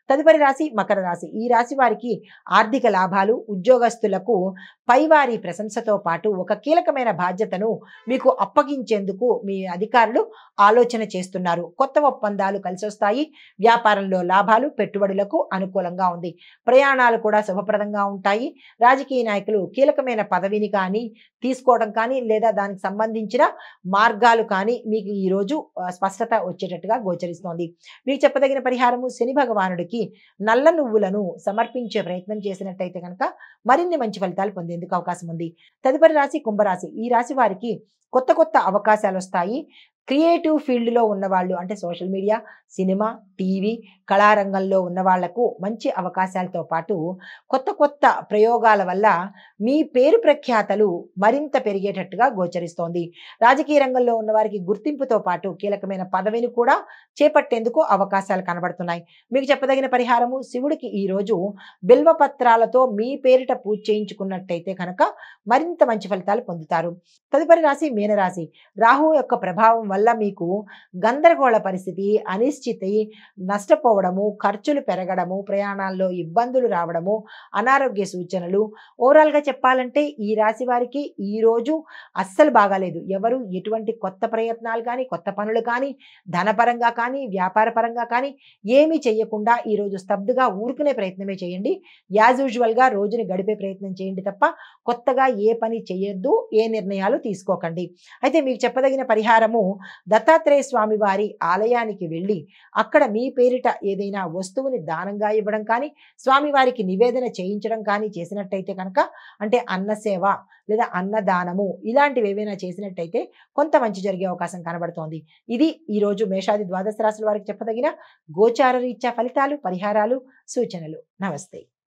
తదుపరి రాశి మకర రాశి. ఈ రాశి వారికి ఆర్థిక లాభాలు, ఉద్యోగస్తులకు పైవారి ప్రశంసతో పాటు ఒక కీలకమైన బాధ్యతను మీకు అప్పగించేందుకు మీ అధికారులు ఆలోచన చేస్తున్నారు. కొత్త ఒప్పందాలు కలిసొస్తాయి. వ్యాపారంలో లాభాలు, పెట్టుబడులకు అనుకూలంగా ఉంది. ప్రయాణాలు కూడా శుభప్రదంగా ఉంటాయి. రాజకీయ నాయకులు కీలకమైన పదవిని కానీ తీసుకోవడం కానీ లేదా దానికి సంబంధించిన మార్గాలు కానీ మీకు ఈరోజు స్పష్టత వచ్చేటట్టుగా గోచరిస్తోంది. మీకు చెప్పదగిన పరిహారము, శని భగవానుడికి నల్ల నువ్వులను సమర్పించే ప్రయత్నం చేసినట్టయితే కనుక మరిన్ని మంచి ఫలితాలు పొందేందుకు అవకాశం ఉంది. తదుపరి రాశి కుంభరాశి. ఈ రాశి వారికి కొత్త కొత్త అవకాశాలు వస్తాయి. క్రియేటివ్ ఫీల్డ్లో ఉన్నవాళ్ళు అంటే సోషల్ మీడియా, సినిమా, టీవీ, కళారంగంలో ఉన్న వాళ్లకు మంచి అవకాశాలతో పాటు కొత్త కొత్త ప్రయోగాల వల్ల మీ పేరు ప్రఖ్యాతలు మరింత పెరిగేటట్టుగా గోచరిస్తోంది. రాజకీయ రంగంలో ఉన్న వారికి గుర్తింపుతో పాటు కీలకమైన పదవిని కూడా చేపట్టేందుకు అవకాశాలు కనబడుతున్నాయి. మీకు చెప్పదగిన పరిహారము, శివుడికి ఈరోజు బిల్వ పత్రాలతో మీ పేరిట పూజ చేయించుకున్నట్టయితే కనుక మరింత మంచి ఫలితాలు పొందుతారు. తదుపరి రాశి మీనరాశి. రాహు యొక్క ప్రభావం వల్ల మీకు గందరగోళ పరిస్థితి, అనిశ్చితి, నష్టపోవడము, ఖర్చులు పెరగడము, ప్రయాణాల్లో ఇబ్బందులు రావడము, అనారోగ్య సూచనలు, ఓవరాల్గా చెప్పాలంటే ఈ రాశి వారికి ఈరోజు అస్సలు బాగాలేదు. ఎవరు ఎటువంటి కొత్త ప్రయత్నాలు కానీ, కొత్త పనులు కానీ, ధనపరంగా కానీ, వ్యాపార పరంగా కానీ ఏమీ చేయకుండా ఈరోజు స్తబ్దుగా ఊరుకునే ప్రయత్నమే చేయండి. యాజ్ యూజువల్గా రోజుని గడిపే ప్రయత్నం చేయండి తప్ప కొత్తగా ఏ పని చేయొద్దు, ఏ నిర్ణయాలు తీసుకోకండి. అయితే మీకు చెప్పదగిన పరిహారము, దత్తాత్రేయ స్వామి వారి ఆలయానికి వెళ్ళి అక్కడ మీ పేరిట ఏదైనా వస్తువుని దానంగా ఇవ్వడం కానీ, స్వామివారికి నివేదన చేయించడం కానీ చేసినట్టయితే కనుక అంటే అన్నసేవ లేదా అన్నదానము ఇలాంటివి ఏవైనా చేసినట్టయితే కొంత మంచి జరిగే అవకాశం కనబడుతోంది. ఇది ఈరోజు మేషాది ద్వాదశ రాశుల వారికి చెప్పదగిన గోచార రీత్యా ఫలితాలు, పరిహారాలు, సూచనలు. నమస్తే.